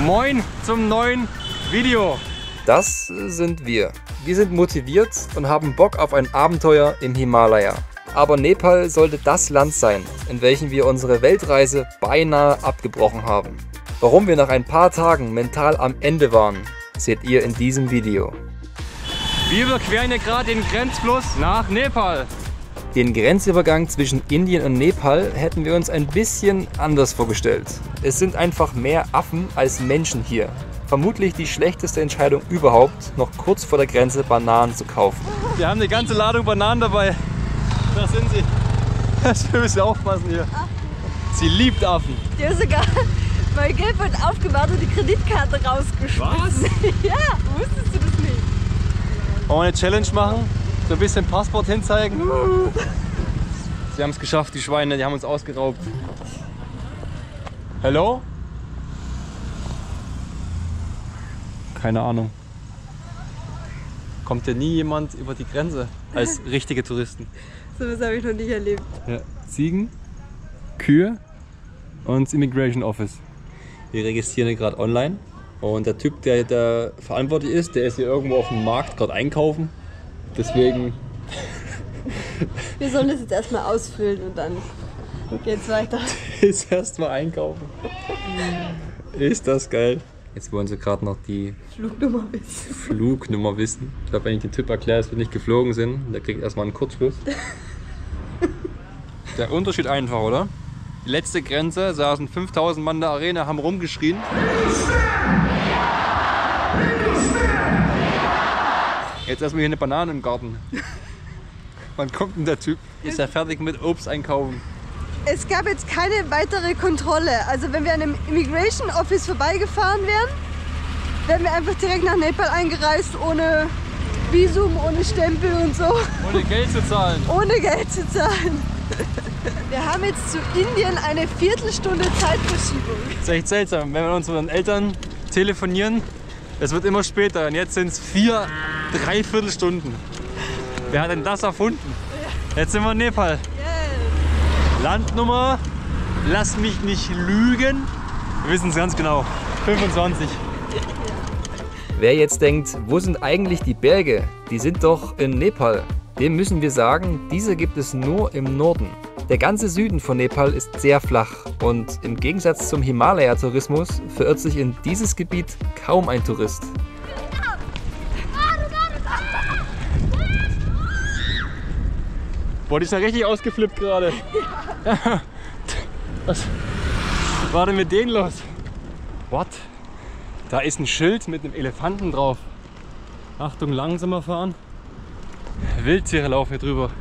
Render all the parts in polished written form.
Moin zum neuen Video. Das sind wir. Wir sind motiviert und haben Bock auf ein Abenteuer im Himalaya. Aber Nepal sollte das Land sein, in welchem wir unsere Weltreise beinahe abgebrochen haben. Warum wir nach ein paar Tagen mental am Ende waren, seht ihr in diesem Video. Wir überqueren hier gerade den Grenzfluss nach Nepal. Den Grenzübergang zwischen Indien und Nepal hätten wir uns ein bisschen anders vorgestellt. Es sind einfach mehr Affen als Menschen hier. Vermutlich die schlechteste Entscheidung überhaupt, noch kurz vor der Grenze Bananen zu kaufen. Wir haben eine ganze Ladung Bananen dabei. Da sind sie. Wir müssen aufpassen hier. Sie liebt Affen. Die haben sogar mein Geldbeutel aufgemacht und die Kreditkarte rausgeschmissen. Was? Ja, wusstest du das nicht? Wollen wir eine Challenge machen? So ein bisschen Passport hinzeigen. Sie haben es geschafft, die Schweine, die haben uns ausgeraubt. Hello? Keine Ahnung. Kommt ja nie jemand über die Grenze als richtige Touristen. So was habe ich noch nicht erlebt. Ja. Ziegen, Kühe und das Immigration Office. Wir registrieren hier gerade online und der Typ, der da verantwortlich ist, der ist hier irgendwo auf dem Markt gerade einkaufen. Deswegen. Wir sollen das jetzt erstmal ausfüllen und dann geht's weiter. Ist erstmal einkaufen. Ist das geil. Jetzt wollen sie gerade noch die Flugnummer wissen. Ich glaube, wenn ich den Typ erkläre, dass wir nicht geflogen sind, der kriegt erstmal einen Kurzschluss. Der Unterschied einfach, oder? Die letzte Grenze saßen 5000 Mann in der Arena, haben rumgeschrien. Jetzt erstmal hier eine Banane im Garten. Wann kommt denn der Typ? Ist er fertig mit Obst einkaufen? Es gab jetzt keine weitere Kontrolle. Also wenn wir an einem Immigration Office vorbeigefahren wären, wären wir einfach direkt nach Nepal eingereist, ohne Visum, ohne Stempel und so. Ohne Geld zu zahlen. Ohne Geld zu zahlen. Wir haben jetzt zu Indien eine Viertelstunde Zeitverschiebung. Das ist echt seltsam, wenn wir uns mit unseren Eltern telefonieren. Es wird immer später und jetzt sind es 4 Dreiviertelstunden. Wer hat denn das erfunden? Jetzt sind wir in Nepal. Yes. Landnummer, lass mich nicht lügen. Wir wissen es ganz genau. 25. Wer jetzt denkt, wo sind eigentlich die Berge? Die sind doch in Nepal. Dem müssen wir sagen, diese gibt es nur im Norden. Der ganze Süden von Nepal ist sehr flach und im Gegensatz zum Himalaya-Tourismus verirrt sich in dieses Gebiet kaum ein Tourist. Boah, die ist ja richtig ausgeflippt gerade. Ja. Was war denn mit denen los? What? Da ist ein Schild mit einem Elefanten drauf. Achtung, langsamer fahren. Wildtiere laufen hier drüber.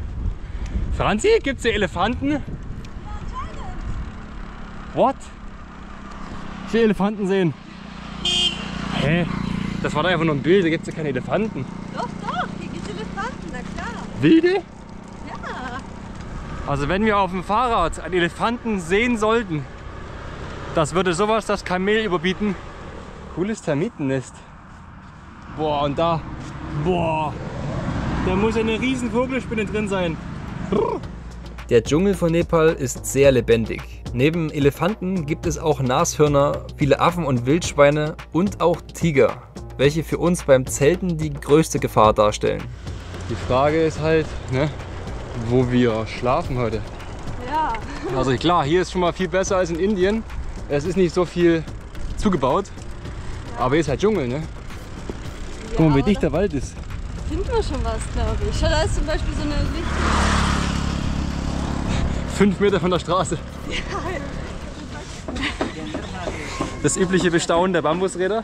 Franzi, gibt's hier Elefanten? What? Ich will Elefanten sehen. Hä? Das war doch einfach nur ein Bild, da gibt's ja keine Elefanten. Doch, hier gibt es Elefanten, na klar. Wilde? Ja. Also wenn wir auf dem Fahrrad einen Elefanten sehen sollten, das würde sowas das Kamel überbieten. Cooles Termitennest. Boah, und da, boah, da muss eine riesen Vogelspinne drin sein. Der Dschungel von Nepal ist sehr lebendig. Neben Elefanten gibt es auch Nashörner, viele Affen und Wildschweine und auch Tiger, welche für uns beim Zelten die größte Gefahr darstellen. Die Frage ist halt, ne, wo wir schlafen heute. Ja. Also klar, hier ist schon mal viel besser als in Indien. Es ist nicht so viel zugebaut, aber hier ist halt Dschungel, ne? Guck mal, wie dicht der Wald ist. Finden wir schon was, glaube ich. Schau, da ist zum Beispiel so eine Licht. 5 Meter von der Straße. Das übliche Bestaunen der Bambusräder.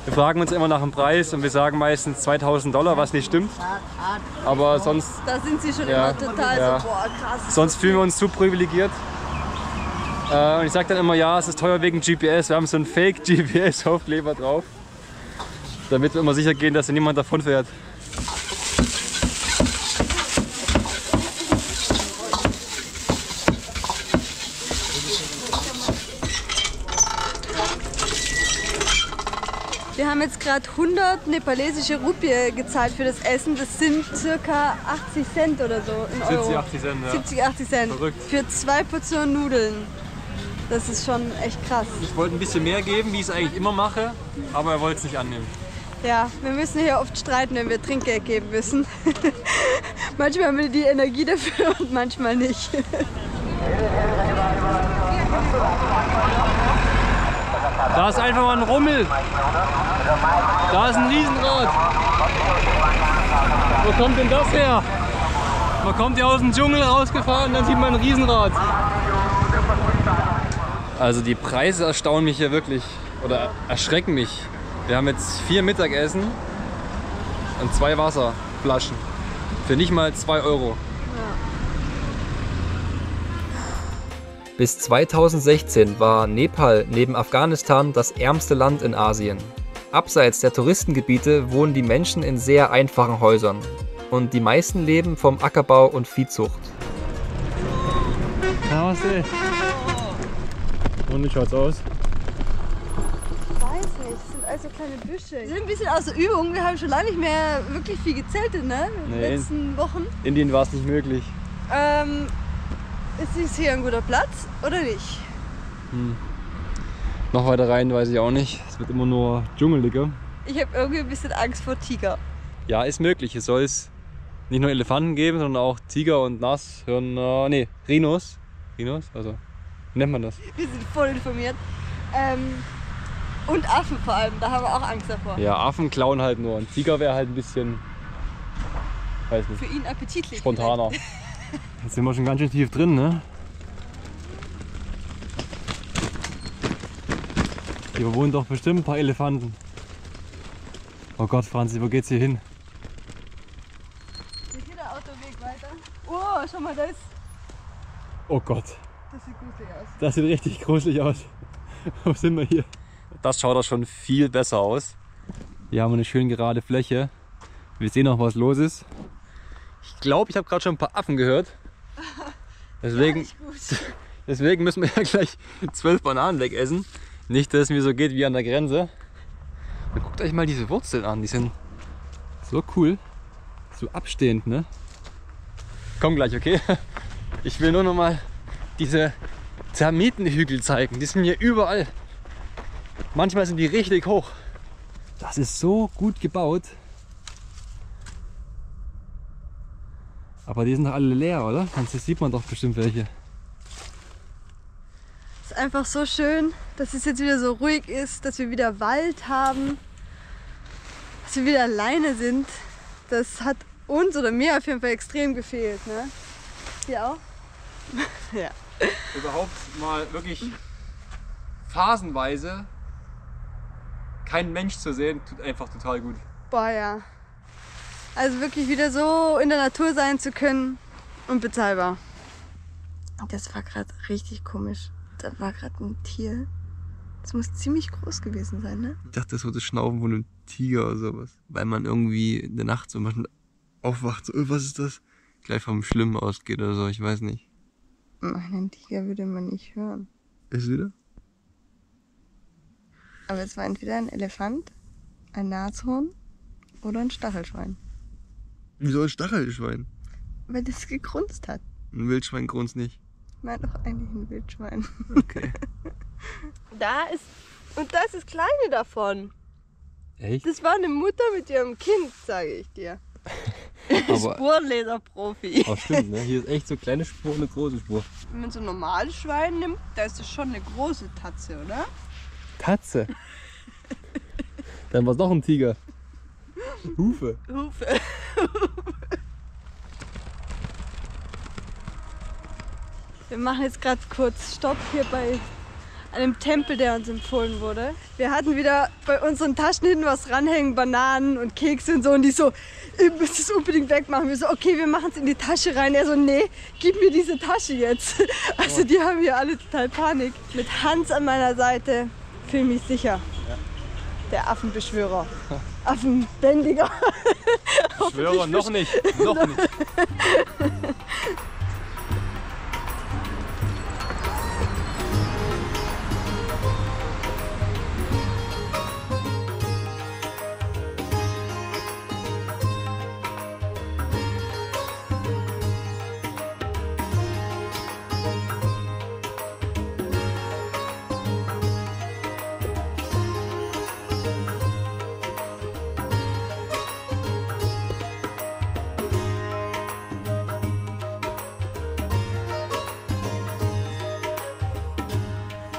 Wir fragen uns immer nach dem Preis und wir sagen meistens $2000, was nicht stimmt. Aber sonst, Da sind sie schon Ja, immer total ja. so, boah, krass. sonst fühlen wir uns zu privilegiert. Und ich sage dann immer, ja, es ist teuer wegen GPS. Wir haben so einen Fake-GPS-Aufkleber drauf, damit wir immer sicher gehen, dass hier niemand davon fährt. Wir haben jetzt gerade 100 nepalesische Rupie gezahlt für das Essen. Das sind circa 80 Cent oder so in Euro. 70, 80 Cent, ja. 70, 80 Cent. Verrückt. Für 2 Portionen Nudeln. Das ist schon echt krass. Ich wollte ein bisschen mehr geben, wie ich es eigentlich immer mache, aber er wollte es nicht annehmen. Ja, wir müssen hier oft streiten, wenn wir Trinkgeld geben müssen. Manchmal haben wir die Energie dafür und manchmal nicht. Da ist einfach mal ein Rummel. Da ist ein Riesenrad. Wo kommt denn das her? Man kommt ja aus dem Dschungel rausgefahren, dann sieht man ein Riesenrad. Also die Preise erstaunen mich hier wirklich oder erschrecken mich. Wir haben jetzt 4 Mittagessen und 2 Wasserflaschen für nicht mal 2 Euro. Bis 2016 war Nepal neben Afghanistan das ärmste Land in Asien. Abseits der Touristengebiete wohnen die Menschen in sehr einfachen Häusern. Und die meisten leben vom Ackerbau und Viehzucht. Namaste. Und wie schaut's aus? Ich weiß nicht, es sind also kleine Büsche. Wir sind ein bisschen außer Übung, wir haben schon lange nicht mehr wirklich viel gezeltet, ne? In den letzten Wochen. Indien war es nicht möglich. Ist dies hier ein guter Platz oder nicht? Noch weiter rein weiß ich auch nicht. Es wird immer nur dschungeliger. Ich habe irgendwie ein bisschen Angst vor Tiger. Ja, ist möglich. Es soll es nicht nur Elefanten geben, sondern auch Tiger und Nashörner. Nee, Rhinos. Rhinos, also wie nennt man das? Wir sind voll informiert. Und Affen vor allem, da haben wir auch Angst davor. Ja, Affen klauen halt nur. Ein Tiger wäre halt ein bisschen, weiß Für nicht, ihn appetitlich. spontaner. Jetzt sind wir schon ganz schön tief drin, ne? Hier wohnen doch bestimmt ein paar Elefanten. Oh Gott, Franzi, wo geht's hier hin? Hier geht der Autoweg weiter. Oh, schau mal, da ist. Oh Gott, Das sieht gruselig aus. das sieht richtig gruselig aus. Wo sind wir hier? Das schaut doch schon viel besser aus. Hier haben wir eine schön gerade Fläche. Wir sehen auch, was los ist. Ich glaube, ich habe gerade schon ein paar Affen gehört. Deswegen, deswegen müssen wir ja gleich 12 Bananen wegessen. Nicht, dass es mir so geht wie an der Grenze. Und guckt euch mal diese Wurzeln an. Die sind so cool. So abstehend, ne? Komm gleich, okay? Ich will nur noch mal diese Termitenhügel zeigen. Die sind hier überall. Manchmal sind die richtig hoch. Das ist so gut gebaut. Aber die sind doch alle leer, oder? Sonst sieht man doch bestimmt welche. Es ist einfach so schön, dass es jetzt wieder so ruhig ist, dass wir wieder Wald haben, dass wir wieder alleine sind. Das hat uns oder mir auf jeden Fall extrem gefehlt. Ne? Dir auch? Ja. Überhaupt mal wirklich phasenweise keinen Mensch zu sehen, tut einfach total gut. Boah, ja. Also wirklich wieder so in der Natur sein zu können, unbezahlbar. Das war gerade richtig komisch. Da war gerade ein Tier. Das muss ziemlich groß gewesen sein, ne? Ich dachte, das war das Schnaufen von einem Tiger oder sowas. Weil man irgendwie in der Nacht so manchmal aufwacht, so, was ist das? Gleich vom Schlimmen ausgeht oder so, ich weiß nicht. Einen Tiger würde man nicht hören. Ist wieder? Aber es war entweder ein Elefant, ein Nashorn oder ein Stachelschwein. Wieso ein Stachelschwein? Weil das gegrunzt hat. Ein Wildschwein grunzt nicht. Ich meine doch eigentlich ein Wildschwein. Okay. Und da ist das Kleine davon. Echt? Das war eine Mutter mit ihrem Kind, sage ich dir. Aber, Spurenleser-Profi. aber stimmt, ne? Hier ist echt so kleine Spur und eine große Spur. Wenn man so ein normales Schwein nimmt, da ist das schon eine große Tatze, oder? Tatze. Dann war es noch ein Tiger. Hufe. Hufe. Wir machen jetzt gerade kurz Stopp hier bei einem Tempel, der uns empfohlen wurde. Wir hatten wieder bei unseren Taschen hinten was ranhängen, Bananen und Kekse und so. Und die so, ihr müsst es unbedingt wegmachen. Wir so, okay, wir machen es in die Tasche rein. Er so, nee, gib mir diese Tasche jetzt. Also die haben hier alle total Panik. Mit Hans an meiner Seite fühle mich sicher. Ja. Der Affenbeschwörer. Affenbändiger. Ich schwöre, noch nicht. Noch nicht.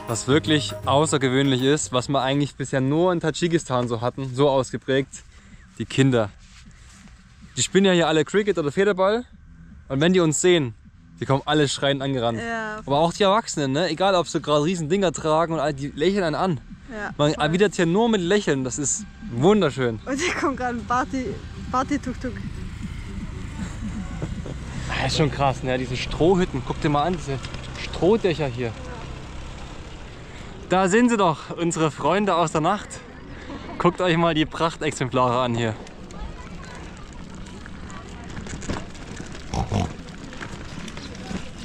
was wirklich außergewöhnlich ist, was wir eigentlich bisher nur in Tadschikistan so hatten, so ausgeprägt, die Kinder. Die spielen ja hier alle Cricket oder Federball und wenn die uns sehen, die kommen alle schreiend angerannt. Ja. Aber auch die Erwachsenen, ne? Egal ob sie gerade riesen Dinger tragen und all, die lächeln einen an. Ja, Man voll. erwidert hier nur mit Lächeln, das ist wunderschön. Und hier kommt gerade ein Party-Tuk-Tuk. Das ist schon krass, ne? Diese Strohhütten, guck dir mal an, diese Strohdächer hier. Da sind sie doch, unsere Freunde aus der Nacht. Guckt euch mal die Prachtexemplare an hier.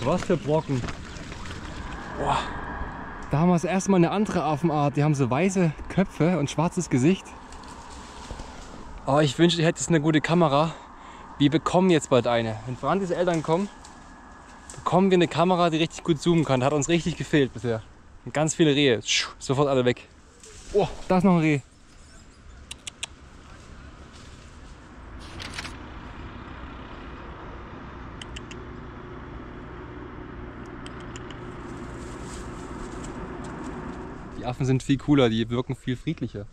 Was für Brocken. Boah. Da haben wir das erste Mal eine andere Affenart. Die haben so weiße Köpfe und schwarzes Gesicht. Oh, ich wünschte, ich hätte jetzt eine gute Kamera. Wir bekommen jetzt bald eine. Wenn Franzis Eltern kommen, bekommen wir eine Kamera, die richtig gut zoomen kann. Hat uns richtig gefehlt bisher. Und ganz viele Rehe. Sofort alle weg. Oh, da ist noch ein Reh. Die Affen sind viel cooler, die wirken viel friedlicher.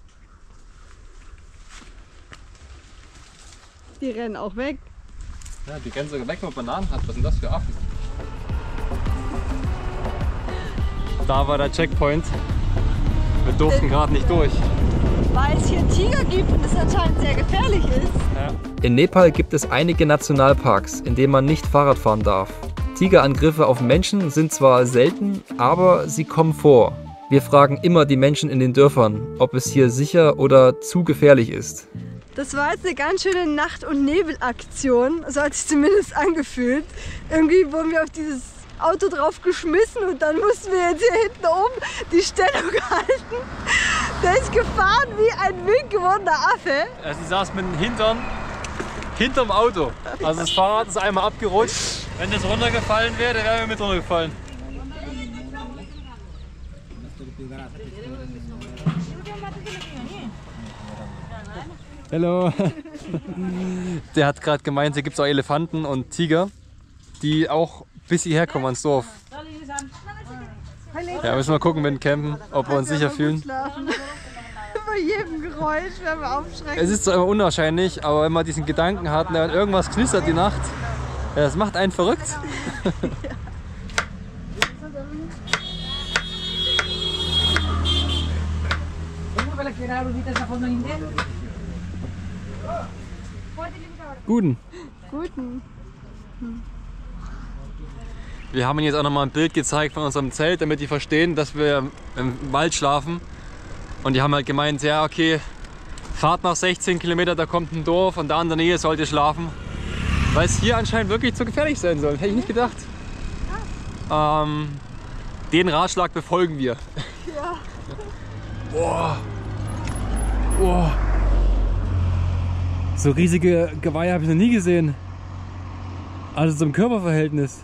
Die rennen auch weg. Ja, die rennen sogar weg, wenn man Bananen hat. Was sind das für Affen? Da war der Checkpoint. Wir durften gerade nicht durch. Weil es hier Tiger gibt und es anscheinend sehr gefährlich ist. Ja. In Nepal gibt es einige Nationalparks, in denen man nicht Fahrrad fahren darf. Tigerangriffe auf Menschen sind zwar selten, aber sie kommen vor. Wir fragen immer die Menschen in den Dörfern, ob es hier sicher oder zu gefährlich ist. Das war jetzt eine ganz schöne Nacht- und Nebelaktion, so hat sich zumindest angefühlt. Irgendwie wurden wir auf dieses Auto drauf geschmissen und dann mussten wir jetzt hier hinten oben die Stellung halten. Der ist gefahren wie ein wild gewordener Affe. Also sie saß mit dem Hintern hinterm Auto. Also das Fahrrad ist einmal abgerutscht. Wenn das runtergefallen wäre, dann wären wir mit runtergefallen. Hallo. Der hat gerade gemeint, hier gibt es auch Elefanten und Tiger, die auch bis hierher kommen ans Dorf. Ja, müssen wir gucken mit dem Campen, ob wir uns sicher fühlen. Bei jedem Geräusch werden wir aufschrecken. Es ist zwar immer unwahrscheinlich, aber wenn man diesen Gedanken hat, wenn irgendwas knistert die Nacht, das macht einen verrückt. Guten. Guten. Wir haben Ihnen jetzt auch noch mal ein Bild gezeigt von unserem Zelt, damit die verstehen, dass wir im Wald schlafen. Und die haben halt gemeint, ja okay, fahrt nach 16 Kilometer, da kommt ein Dorf und da in der Nähe sollt ihr schlafen. Weil es hier anscheinend wirklich zu gefährlich sein soll. Hätte ich nicht gedacht. Den Ratschlag befolgen wir. Ja. Boah. Boah. So riesige Geweihe habe ich noch nie gesehen. Also zum Körperverhältnis.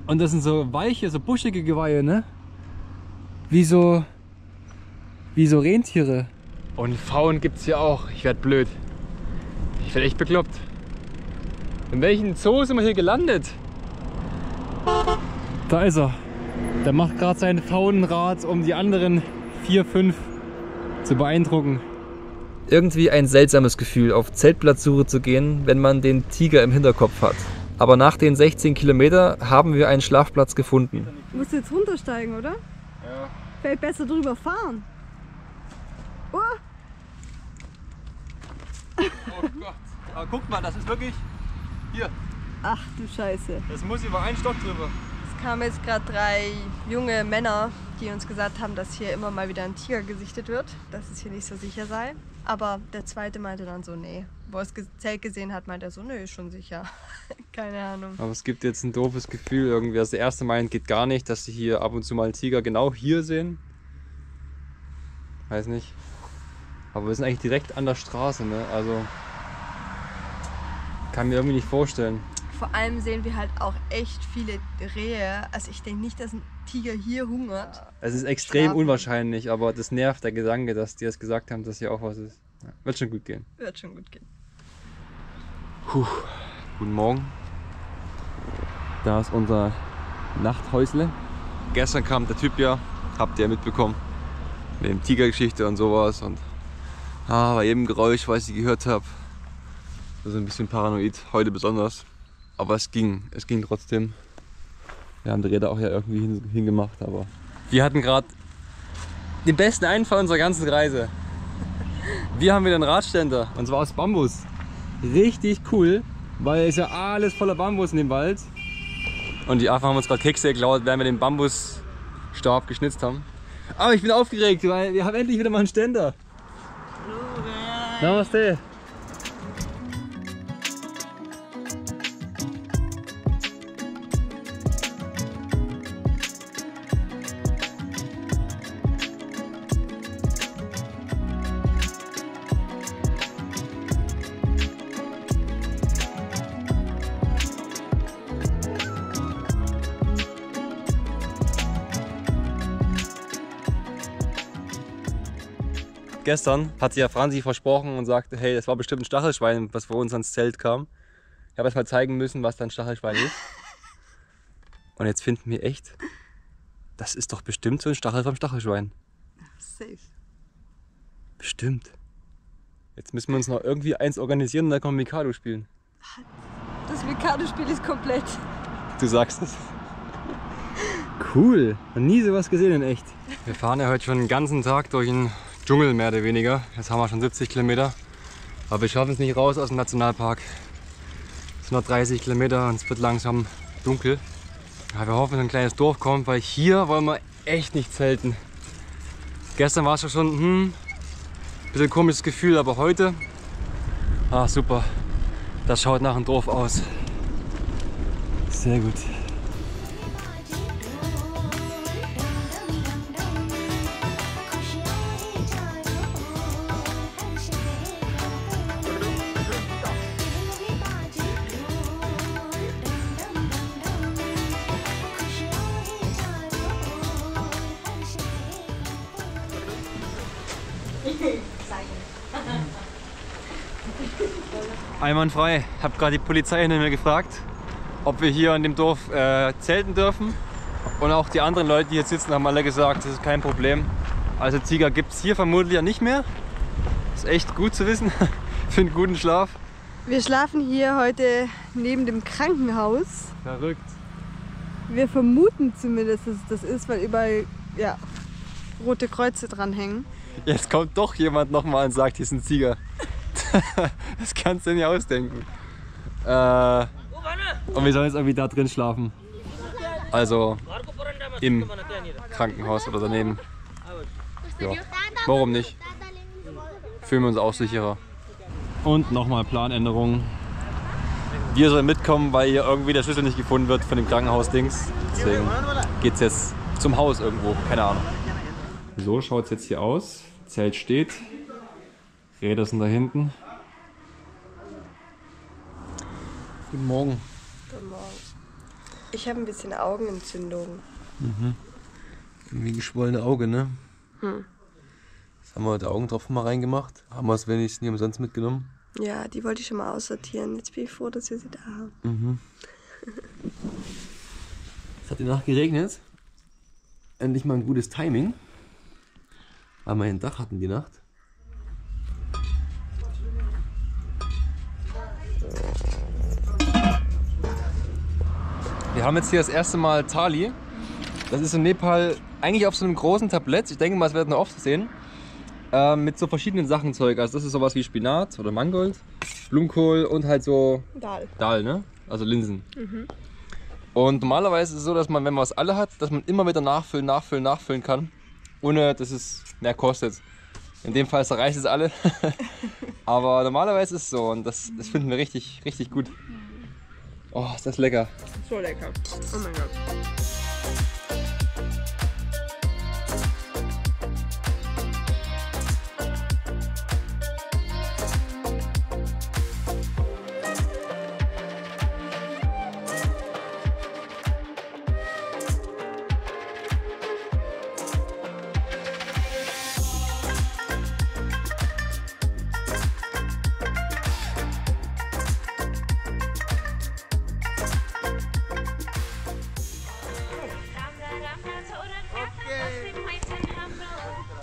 Und das sind so weiche, so buschige Geweihe, ne? Wie so Rentiere. Und Pfauen gibt's hier auch. Ich werd blöd. Ich werd echt bekloppt. In welchem Zoo sind wir hier gelandet? Da ist er. Der macht gerade sein Pfauenrad, um die anderen 4, 5 zu beeindrucken. Irgendwie ein seltsames Gefühl, auf Zeltplatzsuche zu gehen, wenn man den Tiger im Hinterkopf hat. Aber nach den 16 Kilometern haben wir einen Schlafplatz gefunden. Du musst jetzt runtersteigen, oder? Ja. Vielleicht besser drüber fahren. Oh, Oh Gott. Aber guck mal, das ist wirklich hier. ach du Scheiße. Das muss über einen Stock drüber. Es kamen jetzt gerade 3 junge Männer, die uns gesagt haben, dass hier immer mal wieder ein Tiger gesichtet wird, dass es hier nicht so sicher sei. Aber der zweite meinte dann so, nee. Wo er das Zelt gesehen hat, meinte er so, nee, ist schon sicher. Keine Ahnung. Aber es gibt jetzt ein doofes Gefühl irgendwie. Also der erste meint, geht gar nicht, dass sie hier ab und zu mal einen Tiger genau hier sehen. Weiß nicht. Aber wir sind eigentlich direkt an der Straße, ne? Also kann mir irgendwie nicht vorstellen. Vor allem sehen wir halt auch echt viele Rehe. Also ich denke nicht, dass ein Tiger hier hungert. Es ist extrem Schlafen. unwahrscheinlich, aber das nervt der Gedanke, dass die es gesagt haben, dass hier auch was ist. Ja, wird schon gut gehen. Wird schon gut gehen. Puh. Guten Morgen. Da ist unser Nachthäusle. Gestern kam der Typ ja Habt ihr ja mitbekommen. Mit dem Tigergeschichte und sowas. Und bei jedem Geräusch, was ich gehört habe, so ein bisschen paranoid. Heute besonders. Aber es ging trotzdem. Wir haben die Räder auch ja irgendwie hingemacht, aber Wir hatten gerade den besten Einfall unserer ganzen Reise. Wir haben wieder einen Radständer und zwar aus Bambus. Richtig cool, weil es ja alles voller Bambus in dem Wald. Und die Affen haben uns gerade Kekse geklaut, während wir den Bambusstab geschnitzt haben. Aber ich bin aufgeregt, weil wir haben endlich wieder mal einen Ständer. Namaste. Gestern hat sich ja Franzi versprochen und sagte, hey, das war bestimmt ein Stachelschwein, was vor uns ans Zelt kam. Ich habe erst mal zeigen müssen, was da ein Stachelschwein ist. Und jetzt finden wir echt, das ist doch bestimmt so ein Stachel vom Stachelschwein. Safe. Bestimmt. Jetzt müssen wir uns noch irgendwie eins organisieren und dann können wir Mikado spielen. Das Mikado-Spiel ist komplett. Du sagst es. Cool, noch nie sowas gesehen in echt. Wir fahren ja heute schon den ganzen Tag durch den Dschungel mehr oder weniger. Jetzt haben wir schon 70 Kilometer. Aber wir schaffen es nicht raus aus dem Nationalpark. Es sind noch 30 Kilometer und es wird langsam dunkel. Ja, wir hoffen, dass ein kleines Dorf kommt, weil hier wollen wir echt nicht zelten. Gestern war es ja schon ein bisschen komisches Gefühl, aber heute, super, das schaut nach einem Dorf aus. Sehr gut. Einwandfrei. Ich habe gerade die Polizei hinter mir gefragt, ob wir hier in dem Dorf zelten dürfen. Und auch die anderen Leute, die hier sitzen, haben alle gesagt, das ist kein Problem. Also Tiger gibt es hier vermutlich ja nicht mehr. Ist echt gut zu wissen für einen guten Schlaf. Wir schlafen hier heute neben dem Krankenhaus. Verrückt. Wir vermuten zumindest, dass es das ist, weil überall rote Kreuze dranhängen. Jetzt kommt doch jemand nochmal und sagt, hier ist ein Tiger. Das kannst du nicht ausdenken. Und wir sollen jetzt irgendwie da drin schlafen. Also im Krankenhaus oder daneben. Ja, warum nicht? Fühlen wir uns auch sicherer. Und nochmal Planänderung. Wir sollen mitkommen, weil hier irgendwie der Schlüssel nicht gefunden wird von dem Krankenhaus-Dings. Deswegen geht es jetzt zum Haus irgendwo, keine Ahnung. So schaut es jetzt hier aus. Zelt steht. Räder sind da hinten. Guten Morgen. Guten Morgen. Ich habe ein bisschen Augenentzündung. Irgendwie geschwollene Auge, ne? Jetzt haben wir heute Augentropfen mal reingemacht. Haben wir es wenigstens nie umsonst mitgenommen. Ja, die wollte ich schon mal aussortieren. Jetzt bin ich froh, dass wir sie da haben. Es hat die Nacht geregnet. Endlich mal ein gutes Timing. Weil wir ein Dach hatten die Nacht. Wir haben jetzt hier das erste Mal Thali. Das ist in Nepal eigentlich auf so einem großen Tablett. Ich denke mal, es wird noch oft sehen. Mit so verschiedenen Sachen Zeug. Also das ist sowas wie Spinat oder Mangold, Blumenkohl und halt so Dal, ne? Also Linsen. Und normalerweise ist es so, dass man, wenn man es alle hat, dass man immer wieder nachfüllen kann, ohne dass es mehr kostet. In dem Fall reicht es alle. Aber normalerweise ist es so und das finden wir richtig, richtig gut. Oh, ist das lecker. So lecker. Oh mein Gott.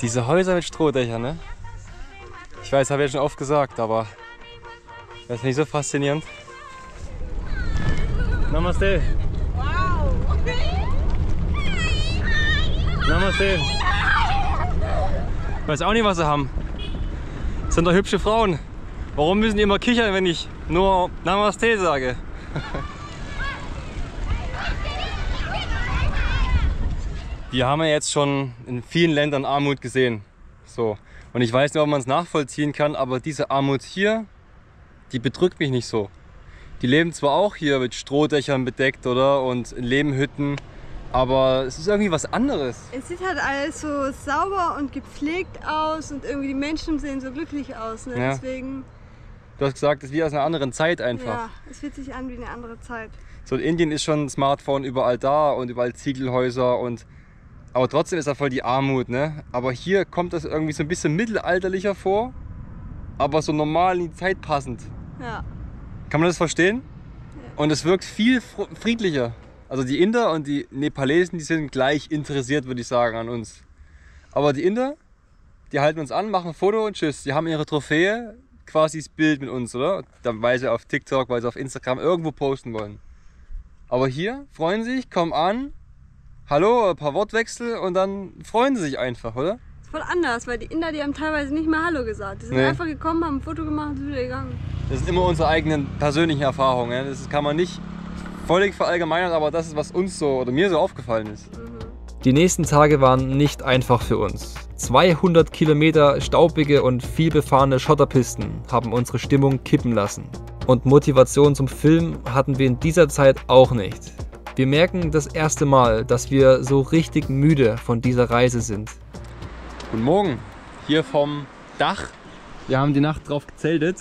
Diese Häuser mit Strohdächern, ne? Ich weiß, habe ich ja schon oft gesagt, aber das ist nicht so faszinierend. Namaste. Wow! Namaste. Ich weiß auch nicht, was sie haben. Das sind doch hübsche Frauen. Warum müssen die immer kichern, wenn ich nur Namaste sage? Wir haben ja jetzt schon in vielen Ländern Armut gesehen. So. Und ich weiß nicht, ob man es nachvollziehen kann, aber diese Armut hier, die bedrückt mich nicht so. Die leben zwar auch hier mit Strohdächern bedeckt, oder? Und in Lehmhütten, aber es ist irgendwie was anderes. Es sieht halt alles so sauber und gepflegt aus und irgendwie die Menschen sehen so glücklich aus. Ne? Ja. Deswegen, Du hast gesagt, es ist wie aus einer anderen Zeit einfach. ja, es fühlt sich an wie eine andere Zeit. So in Indien ist schon ein Smartphone überall da und überall Ziegelhäuser und aber trotzdem ist da voll die Armut, ne? Aber hier kommt das irgendwie so ein bisschen mittelalterlicher vor, aber so normal in die Zeit passend. Ja. Kann man das verstehen? Und es wirkt viel friedlicher. Also die Inder und die Nepalesen, die sind gleich interessiert, würde ich sagen, an uns. Aber die Inder, die halten uns an, machen ein Foto und tschüss. Die haben ihre Trophäe, quasi das Bild mit uns, oder? Weil sie auf TikTok, weil sie auf Instagram irgendwo posten wollen. Aber hier freuen sich, kommen an, hallo, ein paar Wortwechsel und dann freuen sie sich einfach, oder? Ist voll anders, weil die Inder, die haben teilweise nicht mal Hallo gesagt. Die sind Nee. einfach gekommen, haben ein Foto gemacht und sind wieder gegangen. Das sind immer unsere eigenen persönlichen Erfahrungen. Ja? Das kann man nicht völlig verallgemeinern, aber das ist, was uns so oder mir so aufgefallen ist. Die nächsten Tage waren nicht einfach für uns. 200 Kilometer staubige und vielbefahrene Schotterpisten haben unsere Stimmung kippen lassen. Und Motivation zum Film hatten wir in dieser Zeit auch nicht. Wir merken das erste Mal, dass wir so richtig müde von dieser Reise sind. Guten Morgen, hier vom Dach. Wir haben die Nacht drauf gezeltet.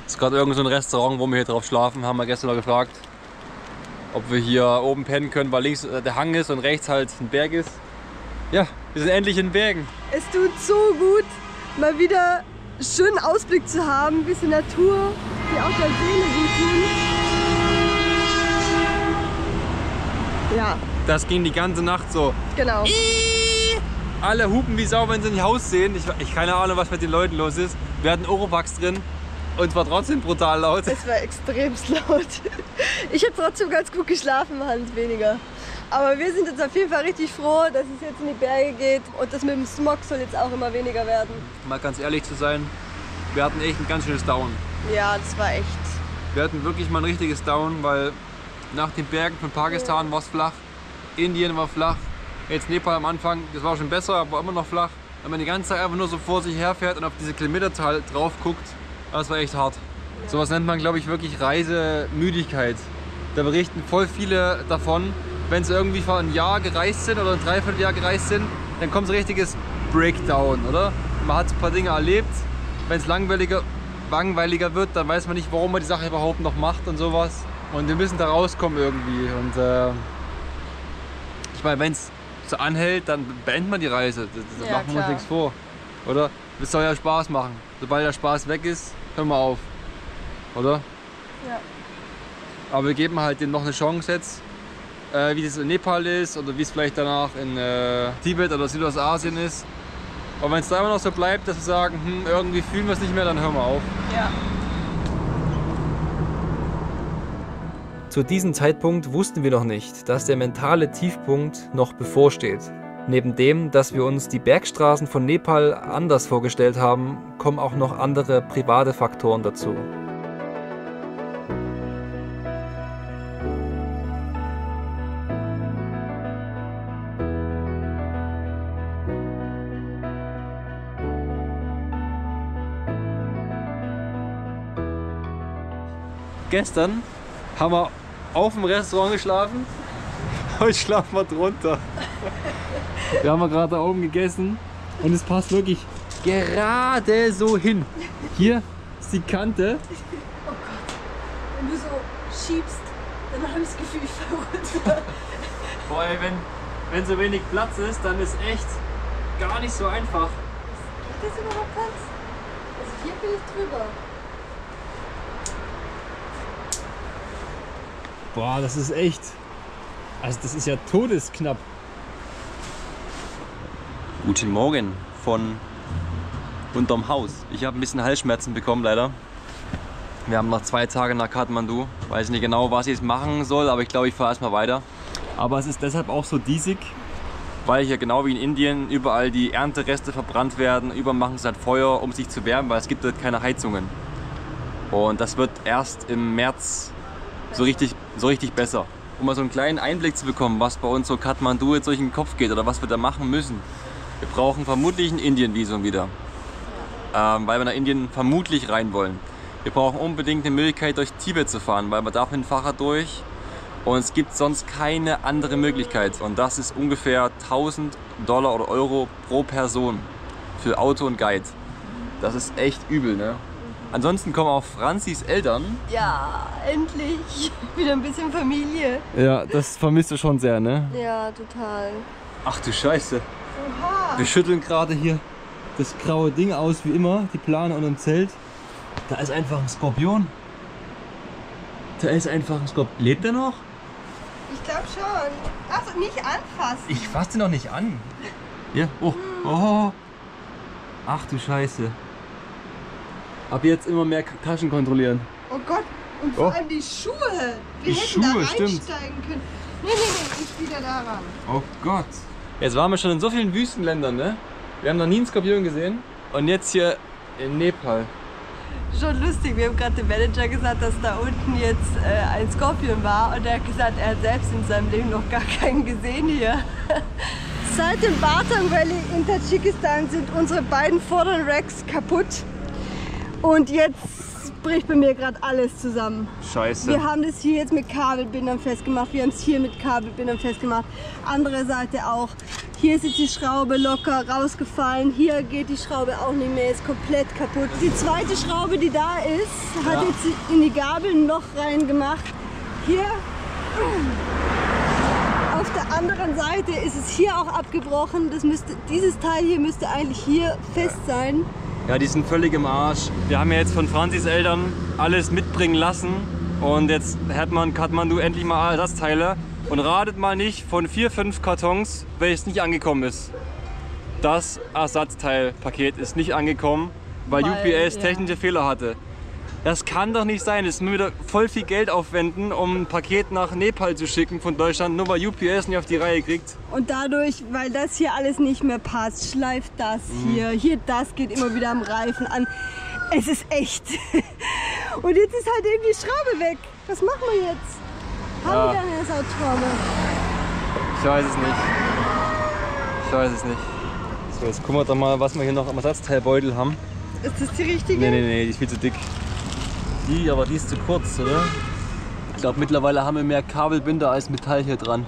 Das ist gerade irgend so ein Restaurant, wo wir hier drauf schlafen. Haben wir gestern mal gefragt, ob wir hier oben pennen können, weil links der Hang ist und rechts halt ein Berg ist. Ja, wir sind endlich in den Bergen. Es tut so gut, mal wieder schönen Ausblick zu haben, ein bisschen Natur, die auch der Seele gut tun. Ja, Das ging die ganze Nacht so. genau. Alle hupen wie Sau, wenn sie ein Haus sehen. Ich keine Ahnung, was mit den Leuten los ist. Wir hatten Oropax drin und es war trotzdem brutal laut. Es war extremst laut. Ich habe trotzdem ganz gut geschlafen, Hans, weniger. Aber wir sind jetzt auf jeden Fall richtig froh, dass es jetzt in die Berge geht und das mit dem Smog soll jetzt auch immer weniger werden. Mal ganz ehrlich zu sein, wir hatten echt ein ganz schönes Down. Ja, das war echt. Wir hatten wirklich mal ein richtiges Down, weil nach den Bergen von Pakistan war es flach, Indien war flach, jetzt Nepal am Anfang, das war schon besser, aber immer noch flach. Wenn man die ganze Zeit einfach nur so vor sich herfährt und auf diese Kilometerzahl drauf guckt, das war echt hart. Sowas nennt man, glaube ich, wirklich Reisemüdigkeit. Da berichten voll viele davon, wenn sie irgendwie vor ein Jahr gereist sind oder ein Dreivierteljahr gereist sind, dann kommt so ein richtiges Breakdown, oder? Man hat ein paar Dinge erlebt, wenn es langweiliger wird, dann weiß man nicht, warum man die Sache überhaupt noch macht und sowas. Und wir müssen da rauskommen irgendwie. Und ich meine, wenn es so anhält, dann beendet man die Reise. Da Ja, machen wir uns klar. nichts vor, oder? Es soll ja Spaß machen. Sobald der Spaß weg ist, hören wir auf, oder? Ja. Aber wir geben halt dem noch eine Chance jetzt, wie das in Nepal ist oder wie es vielleicht danach in Tibet oder Südostasien ist. Aber wenn es da immer noch so bleibt, dass wir sagen, irgendwie fühlen wir es nicht mehr, dann hören wir auf. Ja. Zu diesem Zeitpunkt wussten wir noch nicht, dass der mentale Tiefpunkt noch bevorsteht. Neben dem, dass wir uns die Bergstraßen von Nepal anders vorgestellt haben, kommen auch noch andere private Faktoren dazu. Gestern haben wir auf dem Restaurant geschlafen, heute schlafen wir drunter. Wir haben gerade da oben gegessen und es passt wirklich gerade so hin. Hier ist die Kante. Wenn du so schiebst, dann habe ich das Gefühl, ich falle runter. Boah, ey, wenn so wenig Platz ist, dann ist echt gar nicht so einfach. Geht das überhaupt Platz? Also hier bin ich drüber. Boah, das ist echt. Also das ist ja todesknapp. Guten Morgen von unterm Haus. Ich habe ein bisschen Halsschmerzen bekommen leider. Wir haben noch 2 Tage nach Kathmandu. Weiß nicht genau, was ich jetzt machen soll, aber ich glaube, ich fahre erstmal weiter. Aber es ist deshalb auch so diesig, weil hier genau wie in Indien überall die Erntereste verbrannt werden. Überall machen sie halt Feuer, um sich zu wärmen, weil es gibt dort keine Heizungen. Und das wird erst im März so richtig besser. Um mal so einen kleinen Einblick zu bekommen, was bei uns so Kathmandu jetzt durch den Kopf geht oder was wir da machen müssen. Wir brauchen vermutlich ein Indien-Visum wieder, weil wir nach Indien vermutlich rein wollen. Wir brauchen unbedingt eine Möglichkeit, durch Tibet zu fahren, weil man darf mit dem Fahrrad durch und es gibt sonst keine andere Möglichkeit. Und das ist ungefähr $1000 oder Euro pro Person für Auto und Guide. Das ist echt übel, ne? Ansonsten kommen auch Franzis Eltern. Ja, endlich. Wieder ein bisschen Familie. Ja, das vermisst du schon sehr, ne? Ja, total. Ach du Scheiße. Oha. Wir schütteln gerade hier das graue Ding aus, wie immer, die Plane unter dem Zelt. Da ist einfach ein Skorpion. Da ist einfach ein Skorpion. Lebt er noch? Ich glaube schon. Ach, nicht anfassen. Ich fasse den noch nicht an. Ja, oh, oh. Ach du Scheiße. Ab jetzt immer mehr Taschen kontrollieren. Oh Gott, und vor allem die Schuhe. Wir Die hätten da Schuhe, einsteigen stimmt. können. Nee, ich wieder daran. Oh Gott. Jetzt waren wir schon in so vielen Wüstenländern, ne? Wir haben noch nie einen Skorpion gesehen. Und jetzt hier in Nepal. Schon lustig, wir haben gerade dem Manager gesagt, dass da unten jetzt ein Skorpion war und er hat gesagt, er hat selbst in seinem Leben noch gar keinen gesehen hier. Seit dem Batang Valley in Tadschikistan sind unsere beiden vorderen Racks kaputt und jetzt bricht bei mir gerade alles zusammen. Scheiße. Wir haben das hier jetzt mit Kabelbindern festgemacht, wir haben es hier mit Kabelbindern festgemacht, andere Seite auch. Hier ist jetzt die Schraube locker rausgefallen, hier geht die Schraube auch nicht mehr, ist komplett kaputt. Die zweite Schraube, die da ist, hat jetzt in die Gabel ein Loch reingemacht. Hier auf der anderen Seite ist es hier auch abgebrochen. Dieses Teil hier müsste eigentlich hier fest sein. Ja, die sind völlig im Arsch. Wir haben ja jetzt von Franzis Eltern alles mitbringen lassen. Und jetzt hat man Kathmandu endlich mal Ersatzteile. Und ratet mal nicht von 4, 5 Kartons, welches nicht angekommen ist. Das Ersatzteilpaket ist nicht angekommen, weil UPS technische Fehler hatte. Das kann doch nicht sein. Es müssen wieder voll viel Geld aufwenden, um ein Paket nach Nepal zu schicken von Deutschland, nur weil UPS nicht auf die Reihe kriegt. Und dadurch, weil das hier alles nicht mehr passt, schleift das hier. Hier, das geht immer wieder am Reifen an. Es ist echt. Und jetzt ist halt eben die Schraube weg. Was machen wir jetzt? Haben wir da eine Ersatzschraube? Ich weiß es nicht. Ich weiß es nicht. So, jetzt gucken wir doch mal, was wir hier noch am Ersatzteilbeutel haben. Ist das die richtige? Nee, die ist viel zu dick. Aber die ist zu kurz, oder? Ich glaube, mittlerweile haben wir mehr Kabelbinder als Metall hier dran.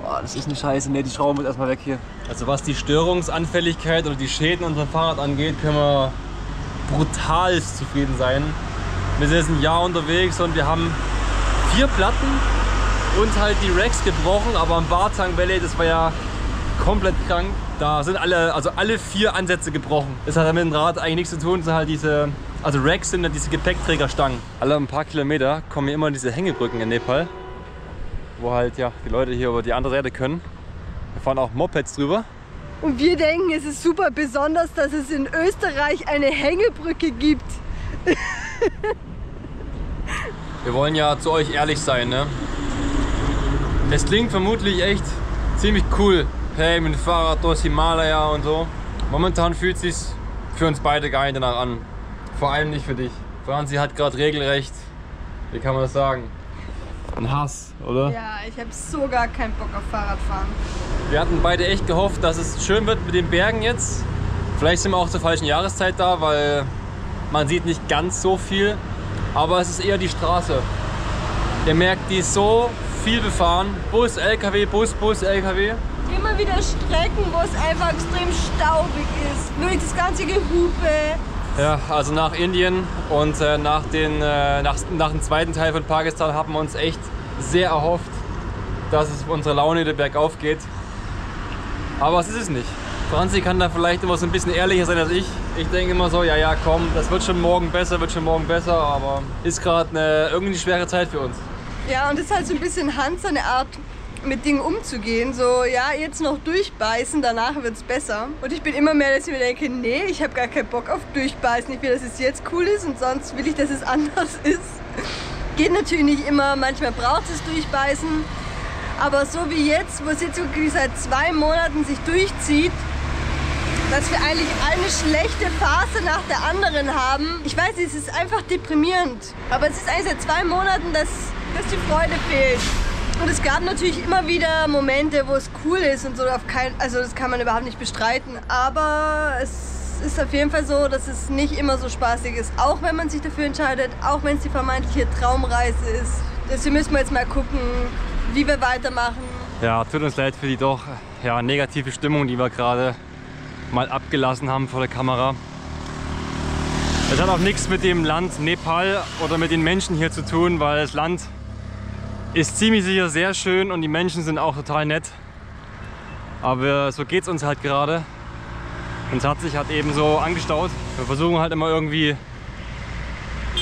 Oh, das ist eine Scheiße. Ne, die Schrauben wird erstmal weg hier. Also was die Störungsanfälligkeit oder die Schäden unserem Fahrrad angeht, können wir brutal zufrieden sein. Wir sind jetzt ein Jahr unterwegs und wir haben 4 Platten und halt die Racks gebrochen, aber am Batang Valley, das war ja komplett krank. Da sind alle 4 Ansätze gebrochen. Das hat mit dem Rad eigentlich nichts zu tun, das sind halt Racks sind dann diese Gepäckträgerstangen. Alle ein paar Kilometer kommen hier immer diese Hängebrücken in Nepal, wo halt die Leute hier über die andere Seite können. Wir fahren auch Mopeds drüber. Und wir denken, es ist super besonders, dass es in Österreich eine Hängebrücke gibt. Wir wollen ja zu euch ehrlich sein, ne? Es klingt vermutlich echt ziemlich cool. Hey, mit dem Fahrrad durchs Himalaya und so. Momentan fühlt es sich für uns beide gar nicht danach an. Vor allem nicht für dich. Franzi hat gerade regelrecht, wie kann man das sagen? Ein Hass, oder? Ja, ich habe so gar keinen Bock auf Fahrradfahren. Wir hatten beide echt gehofft, dass es schön wird mit den Bergen jetzt. Vielleicht sind wir auch zur falschen Jahreszeit da, weil man sieht nicht ganz so viel. Aber es ist eher die Straße. Ihr merkt, die ist so viel befahren. Bus, LKW, Bus, LKW. Immer wieder Strecken, wo es einfach extrem staubig ist. Wirklich das ganze Gehupe. Ja, also nach Indien und nach dem zweiten Teil von Pakistan haben wir uns echt sehr erhofft, dass es unsere Laune wieder bergauf geht. Aber es ist es nicht. Franzi kann da vielleicht immer so ein bisschen ehrlicher sein als ich. Ich denke immer so, ja komm, das wird schon morgen besser, aber ist gerade irgendwie eine schwere Zeit für uns. Ja, und das ist halt so ein bisschen Hans, so eine Art mit Dingen umzugehen. So, ja, jetzt noch durchbeißen, danach wird es besser. Und ich bin immer mehr, dass ich mir denke, nee, ich habe gar keinen Bock auf Durchbeißen. Ich will, dass es jetzt cool ist und sonst will ich, dass es anders ist. Geht natürlich nicht immer, manchmal braucht es Durchbeißen. Aber so wie jetzt, wo es jetzt wirklich seit 2 Monaten sich durchzieht, dass wir eigentlich eine schlechte Phase nach der anderen haben. Ich weiß, es ist einfach deprimierend. Aber es ist eigentlich seit 2 Monaten, dass die Freude fehlt. Und es gab natürlich immer wieder Momente, wo es cool ist und so. Also das kann man überhaupt nicht bestreiten. Aber es ist auf jeden Fall so, dass es nicht immer so spaßig ist. Auch wenn man sich dafür entscheidet, auch wenn es die vermeintliche Traumreise ist. Deswegen müssen wir jetzt mal gucken, wie wir weitermachen. Ja, tut uns leid für die doch negative Stimmung, die wir gerade mal abgelassen haben vor der Kamera. Es hat auch nichts mit dem Land Nepal oder mit den Menschen hier zu tun, weil das Land ist ziemlich sicher sehr schön und die Menschen sind auch total nett. Aber so geht es uns halt gerade. Und es hat sich halt eben so angestaut. Wir versuchen halt immer irgendwie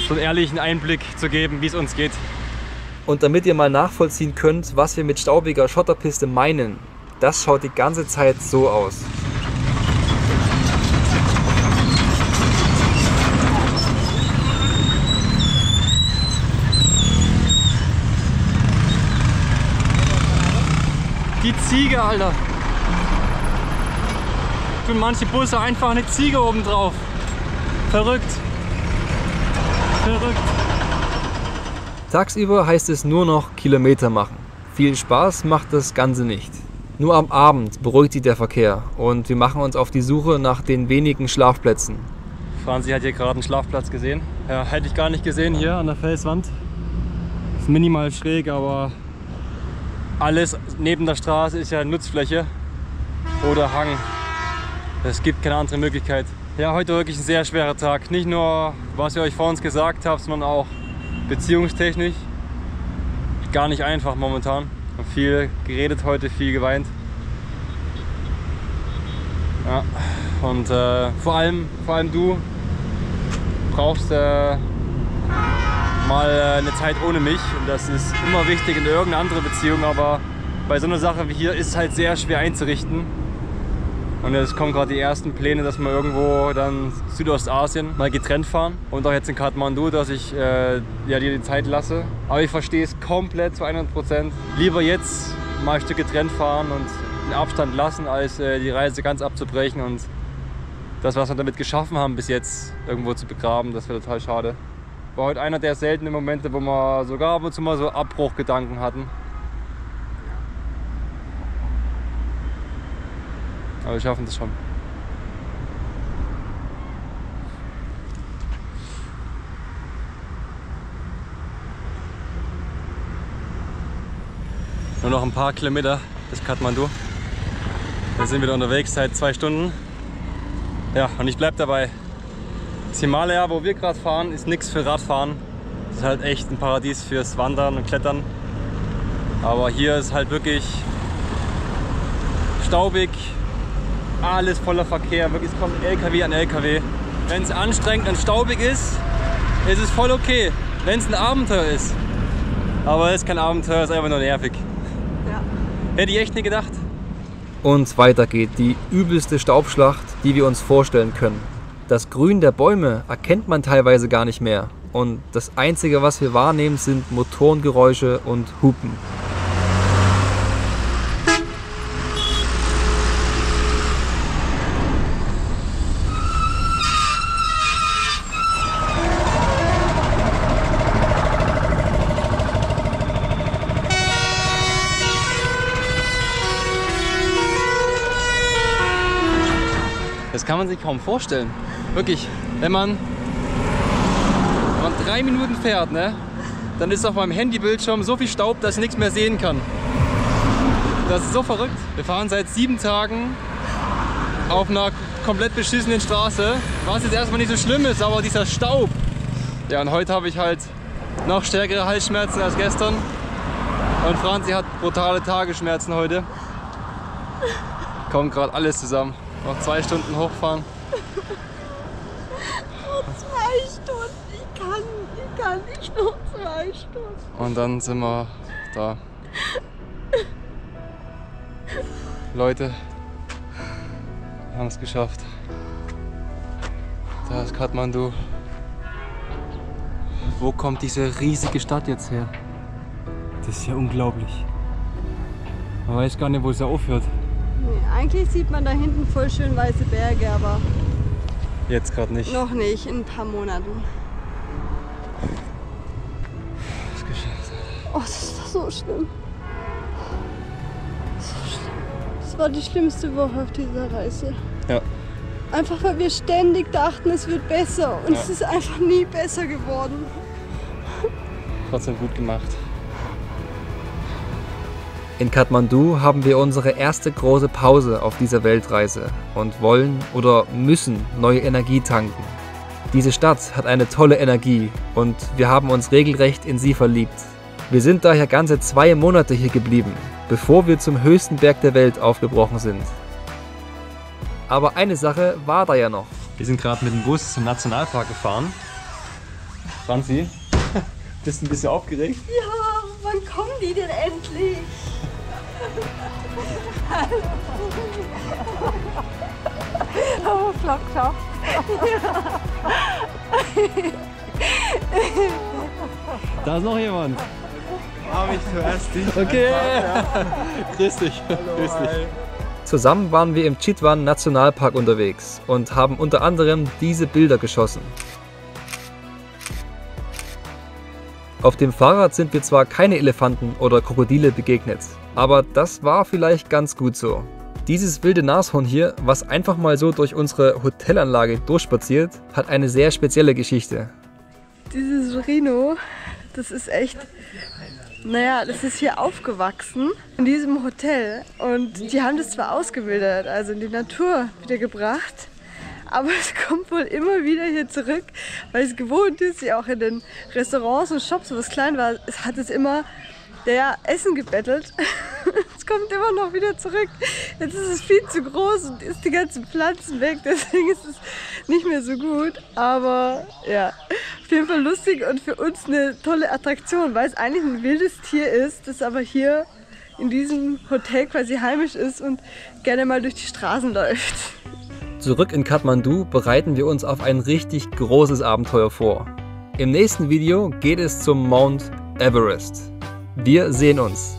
so einen ehrlichen Einblick zu geben, wie es uns geht. Und damit ihr mal nachvollziehen könnt, was wir mit staubiger Schotterpiste meinen, das schaut die ganze Zeit so aus. Die Ziege, Alter. Tun manche Busse einfach eine Ziege oben drauf. Verrückt. Verrückt. Tagsüber heißt es nur noch Kilometer machen. Viel Spaß macht das Ganze nicht. Nur am Abend beruhigt sich der Verkehr und wir machen uns auf die Suche nach den wenigen Schlafplätzen. Franzi hat hier gerade einen Schlafplatz gesehen. Ja, hätte ich gar nicht gesehen hier an der Felswand. Ist minimal schräg, aber alles neben der Straße ist ja Nutzfläche oder Hang. Es gibt keine andere Möglichkeit. Ja, heute wirklich ein sehr schwerer Tag. Nicht nur, was ich euch vor uns gesagt habe, sondern auch beziehungstechnisch. Gar nicht einfach momentan. Viel geredet heute, viel geweint. Ja, und vor allem du brauchst mal eine Zeit ohne mich. Und das ist immer wichtig in irgendeiner anderen Beziehung, aber bei so einer Sache wie hier ist es halt sehr schwer einzurichten. Und jetzt kommen gerade die ersten Pläne, dass wir irgendwo dann Südostasien mal getrennt fahren. Und auch jetzt in Kathmandu, dass ich dir die Zeit lasse. Aber ich verstehe es komplett zu 100%. Lieber jetzt mal ein Stück getrennt fahren und den Abstand lassen, als die Reise ganz abzubrechen und das, was wir damit geschaffen haben, bis jetzt irgendwo zu begraben. Das wäre total schade. War heute einer der seltenen Momente, wo wir sogar ab und zu mal so Abbruchgedanken hatten. Aber wir schaffen das schon. Nur noch ein paar Kilometer bis Kathmandu. Wir sind wieder unterwegs seit 2 Stunden. Ja, und ich bleib dabei. Das Himalaya, wo wir gerade fahren, ist nichts für Radfahren. Das ist halt echt ein Paradies fürs Wandern und Klettern. Aber hier ist halt wirklich staubig. Alles voller Verkehr, wirklich, es kommt LKW an LKW. Wenn es anstrengend und staubig ist, ist es voll okay, wenn es ein Abenteuer ist. Aber es ist kein Abenteuer, es ist einfach nur nervig. Ja. Hätte ich echt nie gedacht. Und weiter geht die übelste Staubschlacht, die wir uns vorstellen können. Das Grün der Bäume erkennt man teilweise gar nicht mehr. Und das Einzige, was wir wahrnehmen, sind Motorengeräusche und Hupen. Das kann man sich kaum vorstellen. Wirklich, wenn man 3 Minuten fährt, ne, dann ist auf meinem Handybildschirm so viel Staub, dass ich nichts mehr sehen kann. Das ist so verrückt. Wir fahren seit 7 Tagen auf einer komplett beschissenen Straße, was jetzt erstmal nicht so schlimm ist, aber dieser Staub. Ja, und heute habe ich halt noch stärkere Halsschmerzen als gestern. Und Franzi hat brutale Tagesschmerzen heute. Kommt gerade alles zusammen. Noch 2 Stunden hochfahren. Nur 2 Stunden. Ich kann nicht nur 2 Stunden. Und dann sind wir da. Leute, wir haben es geschafft. Da ist Kathmandu. Wo kommt diese riesige Stadt jetzt her? Das ist ja unglaublich. Man weiß gar nicht, wo es aufhört. Nee, eigentlich sieht man da hinten voll schön weiße Berge, aber Jetzt gerade nicht. noch nicht, in ein paar Monaten. Das ist geschafft. Oh, das ist doch so schlimm. So schlimm. Das war die schlimmste Woche auf dieser Reise. Ja. Einfach weil wir ständig dachten, es wird besser und Ja. es ist einfach nie besser geworden. Trotzdem gut gemacht. In Kathmandu haben wir unsere erste große Pause auf dieser Weltreise und wollen oder müssen neue Energie tanken. Diese Stadt hat eine tolle Energie und wir haben uns regelrecht in sie verliebt. Wir sind daher ganze 2 Monate hier geblieben, bevor wir zum höchsten Berg der Welt aufgebrochen sind. Aber eine Sache war da ja noch. Wir sind gerade mit dem Bus zum Nationalpark gefahren. Franzi, bist du ein bisschen aufgeregt? Ja, wann kommen die denn endlich? Oh, flop, flop. Da ist noch jemand. Habe ich zuerst dich. Okay. Grüß dich. Grüß dich. Zusammen waren wir im Chitwan Nationalpark unterwegs und haben unter anderem diese Bilder geschossen. Auf dem Fahrrad sind wir zwar keine Elefanten oder Krokodile begegnet, aber das war vielleicht ganz gut so. Dieses wilde Nashorn hier, was einfach mal so durch unsere Hotelanlage durchspaziert, hat eine sehr spezielle Geschichte. Dieses Rhino, das ist echt, naja, das ist hier aufgewachsen in diesem Hotel und die haben das zwar ausgewildert, also in die Natur wieder gebracht, aber es kommt wohl immer wieder hier zurück, weil es gewohnt ist, ja auch in den Restaurants und Shops, wo es klein war, es hat es immer Essen gebettelt. Es kommt immer noch wieder zurück. Jetzt ist es viel zu groß und ist die ganzen Pflanzen weg, deswegen ist es nicht mehr so gut. Aber ja, auf jeden Fall lustig und für uns eine tolle Attraktion, weil es eigentlich ein wildes Tier ist, das aber hier in diesem Hotel quasi heimisch ist und gerne mal durch die Straßen läuft. Zurück in Kathmandu bereiten wir uns auf ein richtig großes Abenteuer vor. Im nächsten Video geht es zum Mount Everest. Wir sehen uns.